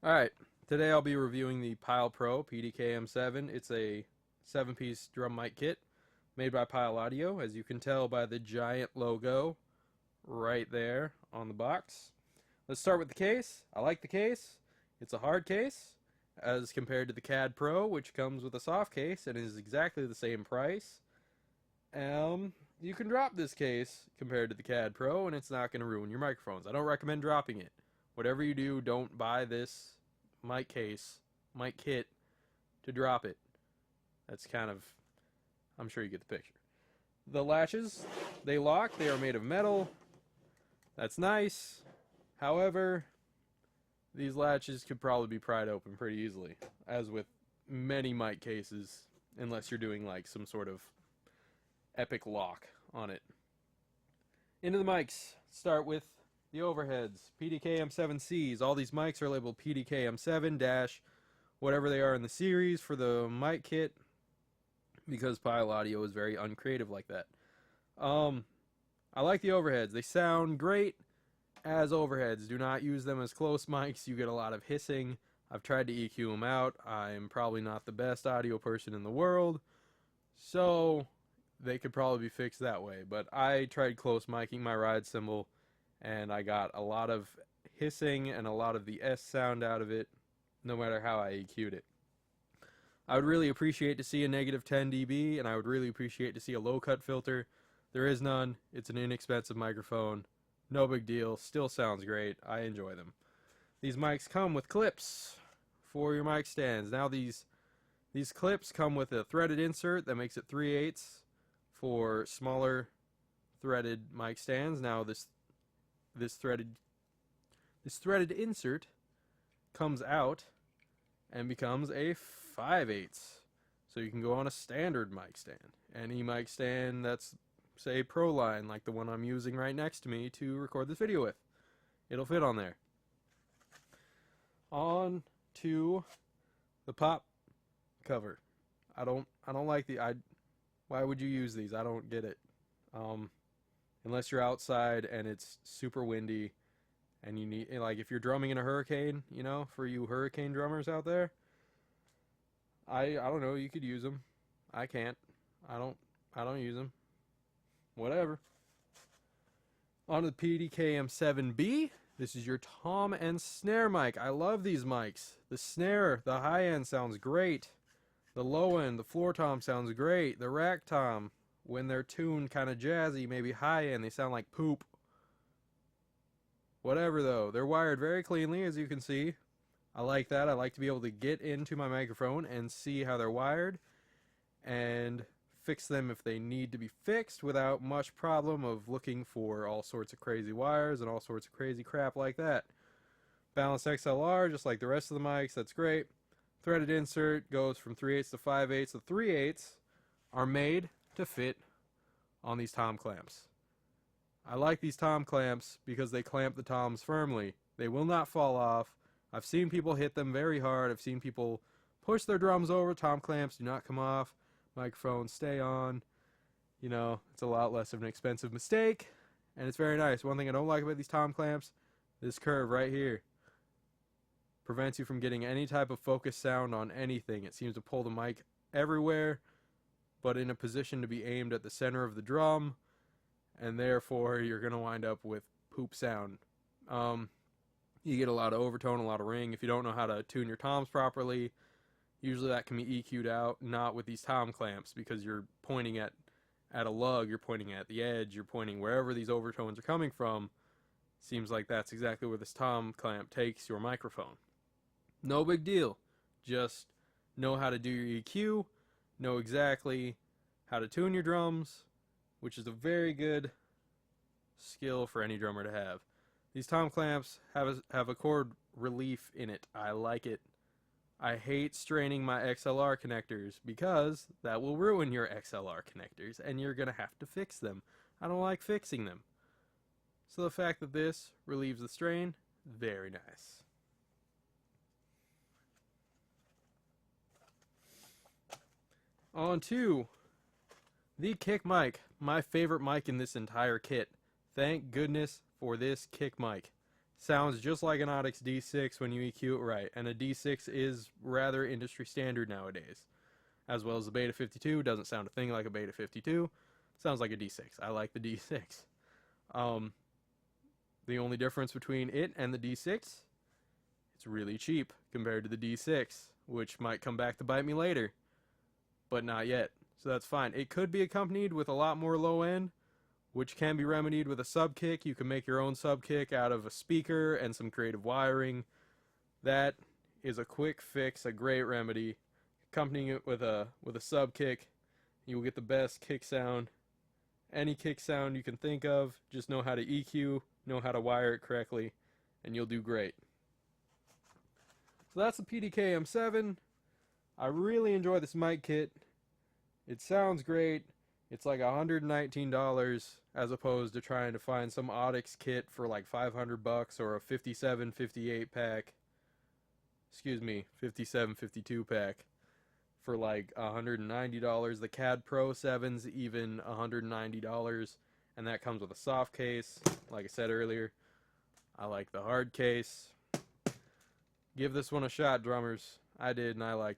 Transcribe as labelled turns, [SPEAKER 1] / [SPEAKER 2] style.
[SPEAKER 1] Alright, today I'll be reviewing the Pyle Pro PDKM-7. It's a 7-piece drum mic kit made by Pyle Audio, as you can tell by the giant logo right there on the box. Let's start with the case. I like the case. It's a hard case as compared to the CAD Pro, which comes with a soft case and is exactly the same price. You can drop this case compared to the CAD Pro and it's not going to ruin your microphones. I don't recommend dropping it. Whatever you do, don't buy this mic case, mic kit, to drop it. That's kind of, I'm sure you get the picture. The latches, they lock. They are made of metal. That's nice. However, these latches could probably be pried open pretty easily, as with many mic cases, unless you're doing like some sort of epic lock on it. Into the mics. Start with the overheads. PDKM-7Cs. All these mics are labeled PDKM-7 dash whatever they are in the series for the mic kit, because Pyle Audio is very uncreative like that. I like the overheads. They sound great as overheads. Do not use them as close mics. You get a lot of hissing. I've tried to EQ them out. I'm probably not the best audio person in the world, so they could probably be fixed that way. But I tried close miking my ride cymbal, and I got a lot of hissing and a lot of the S sound out of it, no matter how I EQ'd it. I would really appreciate to see a negative 10 dB, and I would really appreciate to see a low cut filter. There is none. It's an inexpensive microphone. No big deal. Still sounds great. I enjoy them. These mics come with clips for your mic stands. Now these clips come with a threaded insert that makes it 3/8 for smaller threaded mic stands. Now this threaded insert comes out and becomes a 5/8. So you can go on a standard mic stand. Any mic stand that's, say, Pro line, like the one I'm using right next to me to record this video with. It'll fit on there. On to the pop cover. I don't like why would you use these? I don't get it. Unless you're outside and it's super windy and you need, like, if you're drumming in a hurricane, you know, for you hurricane drummers out there, I don't know, you could use them. I can't. I don't use them. Whatever. On to the PDKM-7B. This is your tom and snare mic. I love these mics. The snare, the high end sounds great. The low end, the floor tom sounds great. The rack tom, when they're tuned kind of jazzy, maybe high end, they sound like poop. Whatever though, they're wired very cleanly, as you can see. I like that. I like to be able to get into my microphone and see how they're wired and fix them if they need to be fixed without much problem of looking for all sorts of crazy wires and all sorts of crazy crap like that. Balanced XLR, just like the rest of the mics, that's great. Threaded insert goes from 3/8 to 5/8. The 3/8 are made to fit on these tom clamps. I like these tom clamps because they clamp the toms firmly. They will not fall off. I've seen people hit them very hard. I've seen people push their drums over. Tom clamps do not come off. Microphones stay on. You know, it's a lot less of an expensive mistake, and it's very nice. One thing I don't like about these tom clamps, this curve right here prevents you from getting any type of focus sound on anything. It seems to pull the mic everywhere, but in a position to be aimed at the center of the drum, and therefore you're going to wind up with poop sound. You get a lot of overtone, a lot of ring. If you don't know how to tune your toms properly, usually that can be EQ'd out, not with these tom clamps, because you're pointing at a lug, you're pointing at the edge, you're pointing wherever these overtones are coming from. Seems like that's exactly where this tom clamp takes your microphone. No big deal. Just know how to do your EQ, know exactly how to tune your drums, which is a very good skill for any drummer to have. These tom clamps have a chord relief in it. I like it. I hate straining my XLR connectors because that will ruin your XLR connectors and you're going to have to fix them. I don't like fixing them. So the fact that this relieves the strain, very nice. On to the kick mic, my favorite mic in this entire kit. Thank goodness for this kick mic. Sounds just like an Audix D6 when you EQ it right, and a D6 is rather industry standard nowadays. As well as the Beta 52, doesn't sound a thing like a Beta 52, sounds like a D6. I like the D6. The only difference between it and the D6, it's really cheap compared to the D6, which might come back to bite me later, but not yet, so that's fine. It could be accompanied with a lot more low end, which can be remedied with a sub kick. You can make your own sub kick out of a speaker and some creative wiring. That is a quick fix, a great remedy. Accompanying it with a sub kick, you will get the best kick sound, any kick sound you can think of. Just know how to EQ, know how to wire it correctly, and you'll do great. So that's the PDKM-7. I really enjoy this mic kit. It sounds great. It's like $119 as opposed to trying to find some Audix kit for like $500 or a 57, 58 pack. Excuse me, 57, 52 pack for like $190. The CAD Pro 7's even $190, and that comes with a soft case. Like I said earlier, I like the hard case. Give this one a shot, drummers. I did, and I liked it.